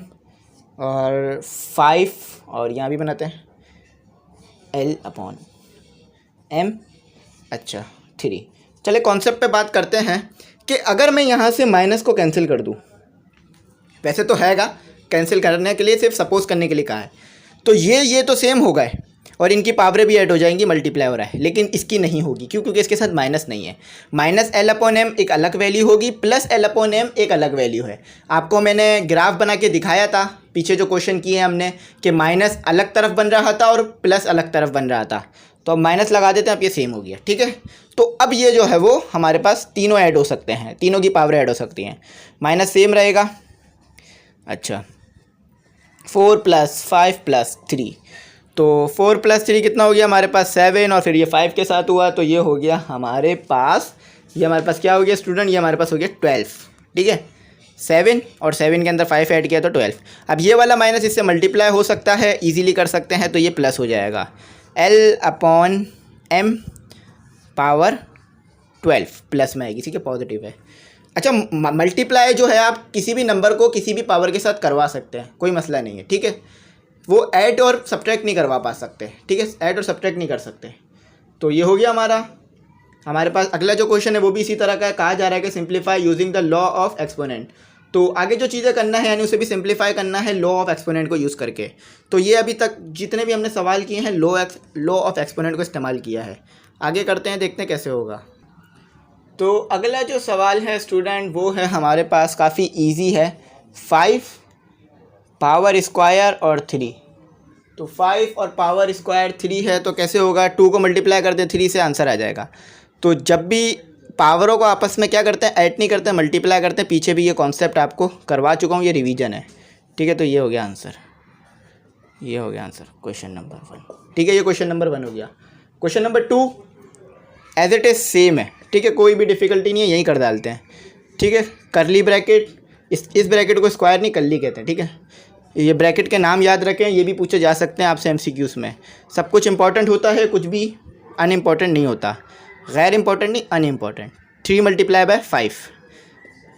और 5 और यहाँ भी बनाते हैं L/m। अच्छा 3। चले कॉन्सेप्ट पे बात करते हैं कि अगर मैं यहाँ से माइनस को कैंसिल कर दूँ, वैसे तो हैगा, कैंसिल करने के लिए सिर्फ सपोज करने के लिए कहा है, तो ये तो सेम हो गए और इनकी पावरें भी ऐड हो जाएंगी, मल्टीप्लाई हो रहा है, लेकिन इसकी नहीं होगी। क्यों? क्योंकि इसके साथ माइनस नहीं है। -L/m एक अलग वैल्यू होगी, +L/m एक अलग वैल्यू है। आपको मैंने ग्राफ बना के दिखाया था पीछे जो क्वेश्चन किए हैं हमने, कि माइनस अलग तरफ बन रहा था और प्लस अलग तरफ बन रहा था। तो अब माइनस लगा देते हैं, अब ये सेम हो गया। ठीक है, तो अब ये जो है वो हमारे पास तीनों ऐड हो सकते हैं, तीनों की पावर ऐड हो सकती हैं। माइनस सेम रहेगा। अच्छा, 4 + 5 + 3, तो 4 + 3 कितना हो गया हमारे पास 7, और फिर ये 5 के साथ हुआ, तो ये हो गया हमारे पास, ये हमारे पास क्या हो गया स्टूडेंट, ये हमारे पास हो गया 12। ठीक है, 7 और 7 के अंदर 5 ऐड किया तो 12। अब ये वाला माइनस इससे मल्टीप्लाई हो सकता है, इजीली कर सकते हैं, तो ये प्लस हो जाएगा L/m पावर 12 प्लस में आएगी। ठीक है, पॉजिटिव है। अच्छा, मल्टीप्लाई जो है आप किसी भी नंबर को किसी भी पावर के साथ करवा सकते हैं, कोई मसला नहीं है। ठीक है, वो ऐड और सब्ट्रैक्ट नहीं करवा पा सकते। ठीक है, ऐड और सब्ट्रैक्ट नहीं कर सकते। तो ये हो गया हमारे पास अगला जो क्वेश्चन है वो भी इसी तरह का है। कहा जा रहा है कि simplify using the law of exponent. तो आगे जो चीज़ें करना है यानी उसे भी सिंप्लीफाई करना है लॉ ऑफ एक्सपोनेंट को यूज़ करके। तो ये अभी तक जितने भी हमने सवाल किए हैं लॉ ऑफ एक्सपोनेंट को इस्तेमाल किया है। आगे करते हैं, देखते हैं कैसे होगा। तो अगला जो सवाल है स्टूडेंट वो है हमारे पास, काफ़ी इजी है, 5 पावर स्क्वायर और 3। तो 5 और पावर स्क्वायर 3 है, तो कैसे होगा, 2 को मल्टीप्लाई करते हैं 3 से, आंसर आ जाएगा। तो जब भी पावरों को आपस में क्या करते हैं, ऐड नहीं करते हैं, मल्टीप्लाई करते हैं। पीछे भी ये कॉन्सेप्ट आपको करवा चुका हूँ, ये रिवीजन है। ठीक है, तो ये हो गया आंसर, ये हो गया आंसर क्वेश्चन नंबर 1। ठीक है, ये क्वेश्चन नंबर 1 हो गया। Question number 2 as it is same है। ठीक है, कोई भी डिफ़िकल्टी नहीं है, यहीं कर डालते हैं। ठीक है, करली ब्रैकेट, इस ब्रैकेट को स्क्वायर नहीं करली कहते हैं। ठीक है, ये ब्रैकेट के नाम याद रखें, ये भी पूछे जा सकते हैं आपसे MCQs में। सब कुछ इंपॉर्टेंट होता है, कुछ भी अनइम्पॉर्टेंट नहीं होता, गैर इंपॉर्टेंट नहीं, अनइम्पॉर्टेंट। 3 × 5।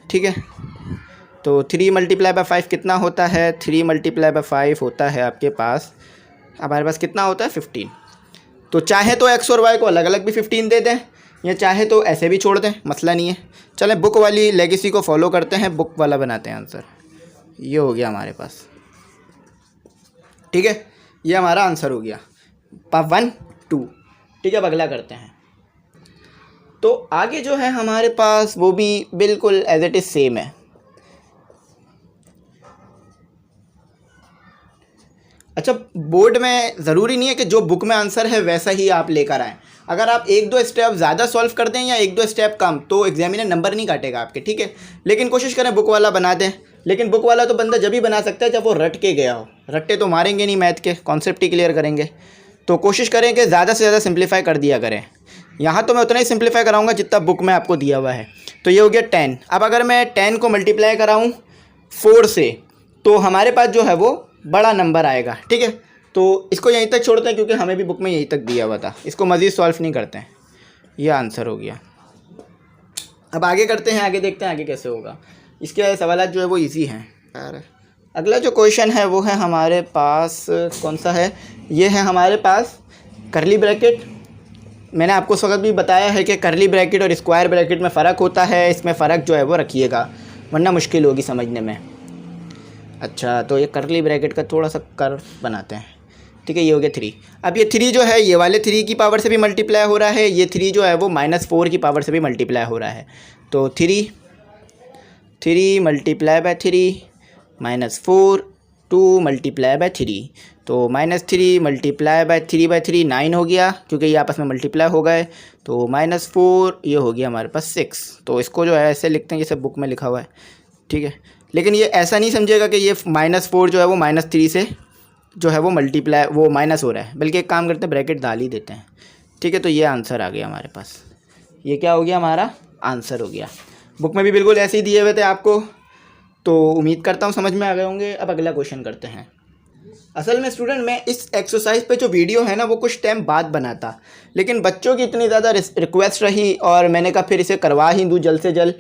ठीक है, तो 3 × 5 कितना होता है, 3 × 5 होता है आपके पास, हमारे पास कितना होता है 15। तो चाहे तो x और y को अलग अलग भी 15 दे दें, या चाहे तो ऐसे भी छोड़ दें, मसला नहीं है। चलें बुक वाली लेगेसी को फॉलो करते हैं, बुक वाला बनाते हैं आंसर। ये हो गया हमारे पास। ठीक है, ये हमारा आंसर हो गया 1 2। ठीक है, अब अगला करते हैं। तो आगे जो है हमारे पास वो भी बिल्कुल एज इट इज़ सेम है। अच्छा, बोर्ड में ज़रूरी नहीं है कि जो बुक में आंसर है वैसा ही आप लेकर आएँ। अगर आप 1-2 स्टेप ज़्यादा सॉल्व कर दें या 1-2 स्टेप कम, तो एग्जामिनर नंबर नहीं काटेगा आपके। ठीक है, लेकिन कोशिश करें बुक वाला बना दें। लेकिन बुक वाला तो बंदा जब ही बना सकता है जब वो रट के गया हो, रट्टे तो मारेंगे नहीं, मैथ के कॉन्सेप्ट ही क्लियर करेंगे। तो कोशिश करें कि ज़्यादा से ज़्यादा सिंप्लीफाई कर दिया करें। यहाँ तो मैं उतना ही सिंप्लीफाई कराऊंगा जितना बुक में आपको दिया हुआ है। तो ये हो गया 10। अब अगर मैं 10 को मल्टीप्लाई कराऊँ 4 से, तो हमारे पास जो है वो बड़ा नंबर आएगा। ठीक है, तो इसको यहीं तक छोड़ते हैं क्योंकि हमें भी बुक में यहीं तक दिया हुआ था, इसको मज़ीद सॉल्व नहीं करते हैं। ये आंसर हो गया। अब आगे करते हैं, आगे देखते हैं आगे कैसे होगा। इसके सवाल जो है वो इजी हैं यार। अगला जो क्वेश्चन है वो है हमारे पास, कौन सा है, ये है हमारे पास करली ब्रैकेट। मैंने आपको उस वक्त भी बताया है कि करली ब्रैकेट और स्क्वायर ब्रैकेट में फ़र्क होता है, इसमें फ़र्क जो है वो रखिएगा वरना मुश्किल होगी समझने में। अच्छा, तो ये करली ब्रैकेट का थोड़ा सा कर्व बनाते हैं, ठीक है। ये हो गया 3। अब ये 3 जो है ये वाले 3 की पावर से भी मल्टीप्लाई हो रहा है, ये 3 जो है वो -4 की पावर से भी मल्टीप्लाई हो रहा है। तो 3 मल्टीप्लाई बाय 3 -4 2 मल्टीप्लाई बाय 3, तो -3 मल्टीप्लाई बाय 3 9 हो गया, क्योंकि ये आपस में मल्टीप्लाई हो गए। तो -4 ये हो गया हमारे पास 6। तो इसको जो है ऐसे लिखते हैं जैसे बुक में लिखा हुआ है, ठीक है। लेकिन ये ऐसा नहीं समझेगा कि ये -4 जो है वो -3 से जो है वो मल्टीप्लाई वो माइनस हो रहा है, बल्कि एक काम करते हैं ब्रैकेट डाल ही देते हैं, ठीक है। तो ये आंसर आ गया हमारे पास, ये क्या हो गया हमारा आंसर हो गया। बुक में भी बिल्कुल ऐसे ही दिए हुए थे आपको, तो उम्मीद करता हूँ समझ में आ गए होंगे। अब अगला क्वेश्चन करते हैं। असल में स्टूडेंट मैं इस एक्सरसाइज पे जो वीडियो है ना वो कुछ टाइम बाद बनाता, लेकिन बच्चों की इतनी ज़्यादा रिक्वेस्ट रही और मैंने कहा फिर इसे करवा ही दूँ जल्द से जल्द,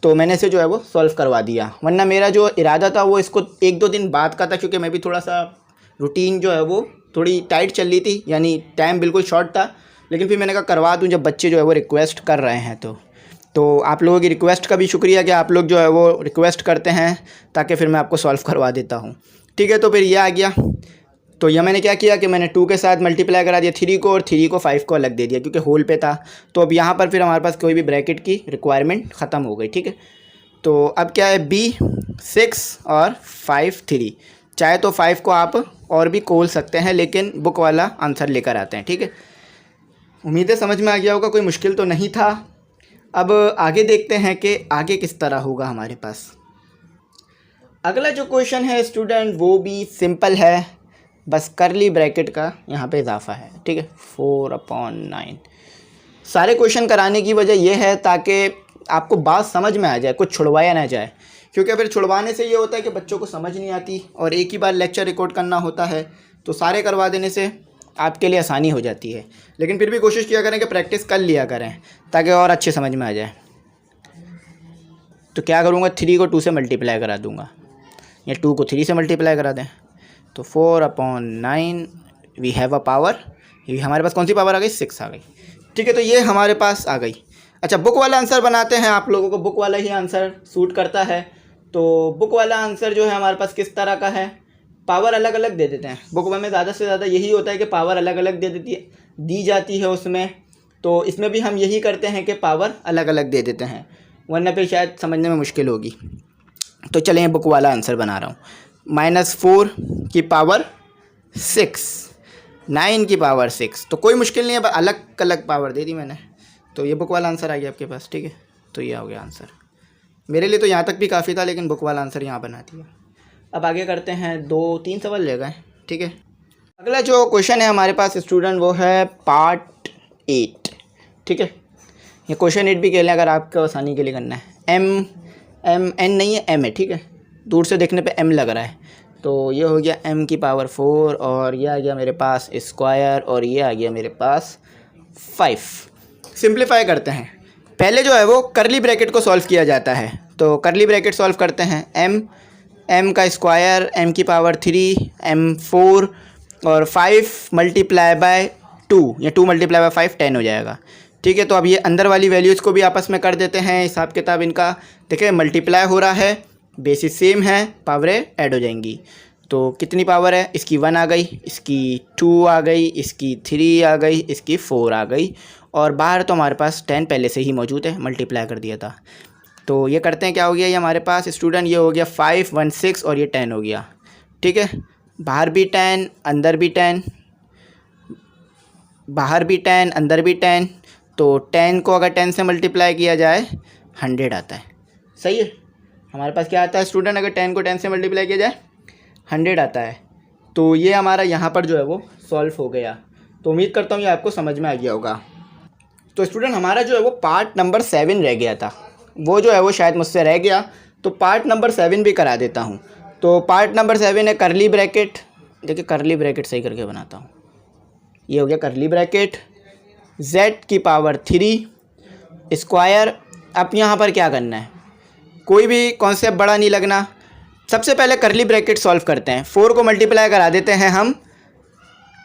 तो मैंने इसे जो है वो सॉल्व करवा दिया। वरना मेरा जो इरादा था वो इसको 1-2 दिन बाद का था, क्योंकि मैं भी थोड़ा सा रूटीन जो है वो थोड़ी टाइट चल रही थी, यानी टाइम बिल्कुल शॉर्ट था। लेकिन फिर मैंने कहा करवा दूँ जब बच्चे जो है वो रिक्वेस्ट कर रहे हैं। तो आप लोगों की रिक्वेस्ट का भी शुक्रिया कि आप लोग जो है वो रिक्वेस्ट करते हैं, ताकि फिर मैं आपको सॉल्व करवा देता हूँ, ठीक है। तो फिर ये आ गया। तो यह मैंने क्या किया कि मैंने 2 के साथ मल्टीप्लाई करा दिया 3 को, और 3 को 5 को अलग दे दिया, क्योंकि होल पे था। तो अब यहाँ पर फिर हमारे पास कोई भी ब्रैकेट की रिक्वायरमेंट ख़त्म हो गई, ठीक है। तो अब क्या है, B 6 और 5 3। चाहे तो 5 को आप और भी खोल सकते हैं, लेकिन बुक वाला आंसर लेकर आते हैं, ठीक है। उम्मीद है समझ में आ गया होगा, कोई मुश्किल तो नहीं था। अब आगे देखते हैं कि आगे किस तरह होगा हमारे पास। अगला जो क्वेश्चन है स्टूडेंट वो भी सिंपल है, बस करली ब्रैकेट का यहाँ पे इजाफा है, ठीक है। 4/9। सारे क्वेश्चन कराने की वजह यह है ताकि आपको बात समझ में आ जाए, कुछ छुड़वाया ना जाए, क्योंकि फिर छुड़वाने से ये होता है कि बच्चों को समझ नहीं आती और एक ही बार लेक्चर रिकॉर्ड करना होता है। तो सारे करवा देने से आपके लिए आसानी हो जाती है, लेकिन फिर भी कोशिश किया करें कि प्रैक्टिस कर लिया करें ताकि और अच्छे समझ में आ जाए। तो क्या करूँगा, 3 को 2 से मल्टीप्लाई करा दूँगा, या 2 को 3 से मल्टीप्लाई करा दें। तो 4/9 वी हैव अ पावर, ये हमारे पास कौन सी पावर आ गई, 6 आ गई, ठीक है। तो ये हमारे पास आ गई। अच्छा, बुक वाला आंसर बनाते हैं। आप लोगों को बुक वाला ही आंसर सूट करता है, तो बुक वाला आंसर जो है हमारे पास किस तरह का है, पावर अलग अलग दे देते हैं। बुक में ज़्यादा से ज़्यादा यही होता है कि पावर अलग अलग दी जाती है उसमें, तो इसमें भी हम यही करते हैं कि पावर अलग अलग दे देते हैं, वरना फिर शायद समझने में मुश्किल होगी। तो चलें, बुक वाला आंसर बना रहा हूँ। -4 की पावर 6, 9 की पावर 6, तो कोई मुश्किल नहीं है, अलग अलग पावर दे दी मैंने। तो ये बुक वाला आंसर आ गया आपके पास, ठीक है। तो ये हो गया आंसर। मेरे लिए तो यहाँ तक भी काफ़ी था, लेकिन बुक वाला आंसर यहाँ बना दिया। अब आगे करते हैं, 2-3 सवाल ले गए, ठीक है। अगला जो क्वेश्चन है हमारे पास स्टूडेंट वो है पार्ट 8, ठीक है। ये क्वेश्चन 8 भी कह लें अगर आपको आसानी के लिए करना है। एन नहीं है, एम है, ठीक है। दूर से देखने पे एम लग रहा है, तो ये हो गया m की पावर 4, और ये आ गया मेरे पास स्क्वायर, और ये आ गया मेरे पास 5। सिंप्लीफाई करते हैं। पहले जो है वो करली ब्रैकेट को सॉल्व किया जाता है, तो करली ब्रैकेट सॉल्व करते हैं। m का स्क्वायर, m की पावर 3, m 4 और 5 मल्टीप्लाई बाय 2, या 2 मल्टीप्लाई बाय 5 10 हो जाएगा, ठीक है। तो अब ये अंदर वाली वैल्यूज़ को भी आपस में कर देते हैं, हिसाब किताब इनका देखिए मल्टीप्लाई हो रहा है, बेसिस सेम है, पावरें ऐड हो जाएंगी। तो कितनी पावर है, इसकी 1 आ गई, इसकी 2 आ गई, इसकी 3 आ गई, इसकी 4 आ गई, और बाहर तो हमारे पास 10 पहले से ही मौजूद है, मल्टीप्लाई कर दिया था। तो ये करते हैं, क्या हो गया ये हमारे पास स्टूडेंट, ये हो गया 5 1 6 और ये 10 हो गया, ठीक है। बाहर भी 10, अंदर भी 10, बाहर भी 10, अंदर भी 10, तो 10 को अगर 10 से मल्टीप्लाई किया जाए 100 आता है, सही है। हमारे पास क्या आता है स्टूडेंट, अगर 10 को 10 से मल्टीप्लाई किया जाए 100 आता है। तो ये हमारा यहाँ पर जो है वो सॉल्व हो गया। तो उम्मीद करता हूँ ये आपको समझ में आ गया होगा। तो स्टूडेंट हमारा जो है वो पार्ट नंबर 7 रह गया था, वो जो है वो शायद मुझसे रह गया, तो पार्ट नंबर 7 भी करा देता हूँ। तो पार्ट नंबर 7 है करली ब्रैकेट। देखिए करली ब्रैकेट सही करके बनाता हूँ, ये हो गया करली ब्रैकेट, z की पावर 3 स्क्वायर। अब यहाँ पर क्या करना है, कोई भी कॉन्सेप्ट बड़ा नहीं लगना। सबसे पहले करली ब्रैकेट सॉल्व करते हैं। 4 को मल्टीप्लाई करा देते हैं हम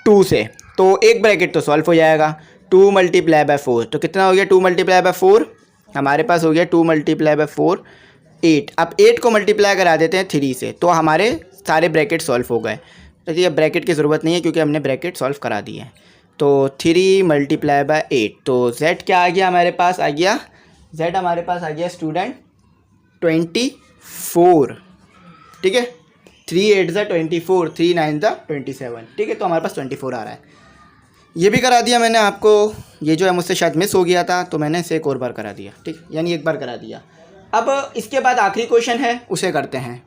2 से, तो एक ब्रैकेट तो सॉल्व हो जाएगा। 2 मल्टीप्लाई बाय 4, तो कितना हो गया, 2 मल्टीप्लाई बाय 4 हमारे पास हो गया 2 मल्टीप्लाई बाय 4 8। अब 8 को मल्टीप्लाई करा देते हैं 3 से, तो हमारे सारे ब्रैकेट सॉल्व हो गए। तो ये ब्रैकेट की ज़रूरत नहीं है क्योंकि हमने ब्रैकेट सॉल्व करा दिए हैं। तो 3 मल्टीप्लाई बाय 8, तो z क्या आ गया हमारे पास? आ गया z हमारे पास आ गया स्टूडेंट 24। ठीक है, 3 8 ज़ा 24, 3 9 ज़ा 27। ठीक है, तो हमारे पास 24 आ रहा है। ये भी करा दिया मैंने आपको, ये जो है मुझसे शायद मिस हो गया था तो मैंने इसे एक और बार करा दिया। ठीक, यानी एक बार करा दिया। अब इसके बाद आखिरी क्वेश्चन है, उसे करते हैं।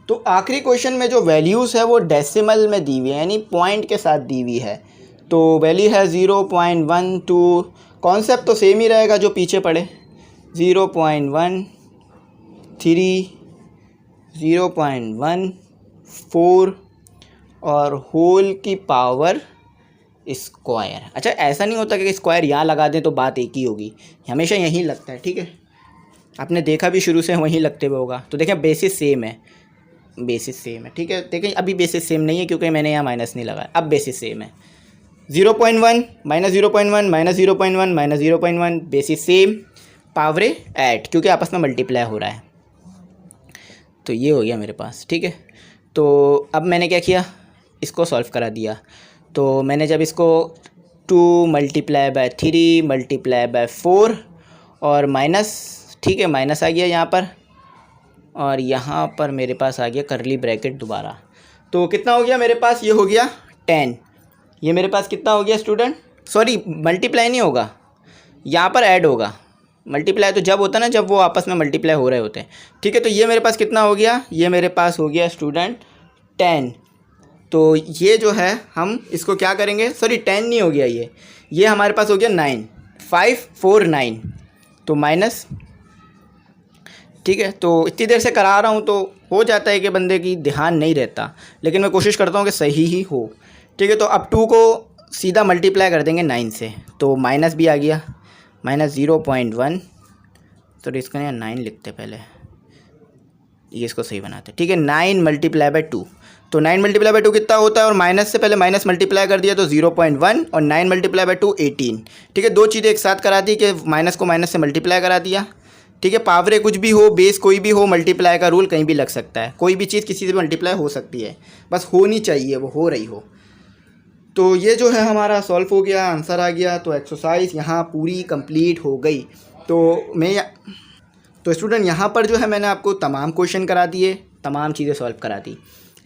तो आखिरी क्वेश्चन में जो वैल्यूज़ है वो डेसिमल में दी हुई है, यानी पॉइंट के साथ दी हुई है। तो वैल्यू है 0.12। कॉन्सेप्ट तो सेम ही रहेगा जो पीछे पड़े, 0.13, 0.14 और होल की पावर स्क्वायर। अच्छा, ऐसा नहीं होता कि स्क्वायर यहाँ लगा दें तो बात एक ही होगी, हमेशा यहीं लगता है। ठीक है, आपने देखा भी शुरू से वहीं लगते हुए होगा। तो देखें बेसिस सेम है, बेसिस सेम है। ठीक है, देखें अभी बेसिस सेम नहीं है क्योंकि मैंने यहाँ माइनस नहीं लगाया, अब बेसिस सेम है। 0.1 minus 0.1 minus 0.1 minus 0.1, basis same, Paware add क्योंकि आपस में मल्टीप्लाई हो रहा है। तो ये हो गया मेरे पास। ठीक है, तो अब मैंने क्या किया, इसको सॉल्व करा दिया। तो मैंने जब इसको 2 मल्टीप्लाई बाय 3 मल्टीप्लाई बाय 4 और माइनस, ठीक है माइनस आ गया यहाँ पर, और यहाँ पर मेरे पास आ गया करली ब्रैकेट दोबारा। तो कितना हो गया मेरे पास? ये हो गया 10। ये मेरे पास कितना हो गया स्टूडेंट? सॉरी, मल्टीप्लाई नहीं होगा, यहाँ पर ऐड होगा। मल्टीप्लाई तो जब होता है ना, जब वो आपस में मल्टीप्लाई हो रहे होते हैं। ठीक है, तो ये मेरे पास कितना हो गया? ये मेरे पास हो गया स्टूडेंट 10। तो ये जो है हम इसको क्या करेंगे, सॉरी 10 नहीं हो गया, ये हमारे पास हो गया 9, 5 4 9, तो माइनस। ठीक है, तो इतनी देर से करा रहा हूँ तो हो जाता है कि बंदे की ध्यान नहीं रहता, लेकिन मैं कोशिश करता हूँ कि सही ही हो। ठीक है, तो अब 2 को सीधा मल्टीप्लाई कर देंगे 9 से, तो माइनस भी आ गया, माइनस 0.1। तो इसका यहाँ 9 लिखते पहले, ये इसको सही बनाते। ठीक है, 9 मल्टीप्लाई बाय 2, तो 9 मल्टीप्लाई बाय 2 कितना होता है? और माइनस से पहले माइनस मल्टीप्लाई कर दिया तो 0.1, और 9 मल्टीप्लाई बाय 2 18। ठीक है, दो चीज़ें एक साथ करा दी कि माइनस को माइनस से मल्टीप्लाई करा दिया। ठीक है, पावरे कुछ भी हो, बेस कोई भी हो, मल्टीप्लाई का रूल कहीं भी लग सकता है। कोई भी चीज़ किसी से मल्टीप्लाई हो सकती है, बस होनी चाहिए, वो हो रही हो। तो ये जो है हमारा सॉल्व हो गया, आंसर आ गया। तो एक्सरसाइज यहाँ पूरी कंप्लीट हो गई। तो स्टूडेंट यहाँ पर जो है मैंने आपको तमाम क्वेश्चन करा दिए, तमाम चीज़ें सॉल्व करा दी।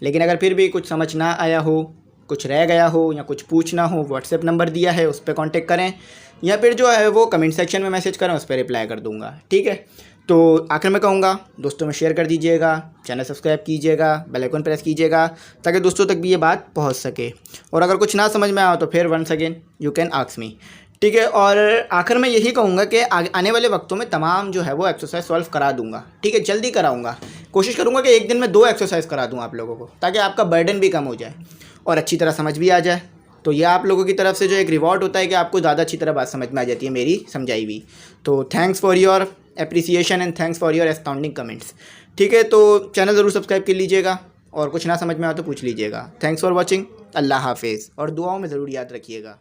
लेकिन अगर फिर भी कुछ समझ ना आया हो, कुछ रह गया हो या कुछ पूछना हो, व्हाट्सएप नंबर दिया है उस पर कांटेक्ट करें, या फिर जो है वो कमेंट सेक्शन में मैसेज करें, उस पर रिप्लाई कर दूंगा। ठीक है, तो आखिर में कहूँगा दोस्तों में शेयर कर दीजिएगा, चैनल सब्सक्राइब कीजिएगा, बेल आइकन प्रेस कीजिएगा ताकि दोस्तों तक भी ये बात पहुँच सके। और अगर कुछ ना समझ में आए तो फिर once again you can ask me. ठीक है, और आखिर में यही कहूँगा कि आने वाले वक्तों में तमाम जो है वो एक्सरसाइज सॉल्व करा दूंगा। ठीक है, जल्दी कराऊंगा, कोशिश करूँगा कि एक दिन में 2 एक्सरसाइज करा दूँ आप लोगों को, ताकि आपका बर्डन भी कम हो जाए और अच्छी तरह समझ भी आ जाए। तो ये आप लोगों की तरफ से जो एक रिवॉर्ड होता है कि आपको ज़्यादा अच्छी तरह बात समझ में आ जाती है मेरी समझाई हुई। तो thanks for your appreciation and thanks for your astounding comments. ठीक है, तो चैनल ज़रूर सब्सक्राइब कर लीजिएगा, और कुछ ना समझ में आए तो पूछ लीजिएगा। थैंक्स फॉर वॉचिंग, अल्लाह हाफिज़, और दुआओं में ज़रूर याद रखिएगा।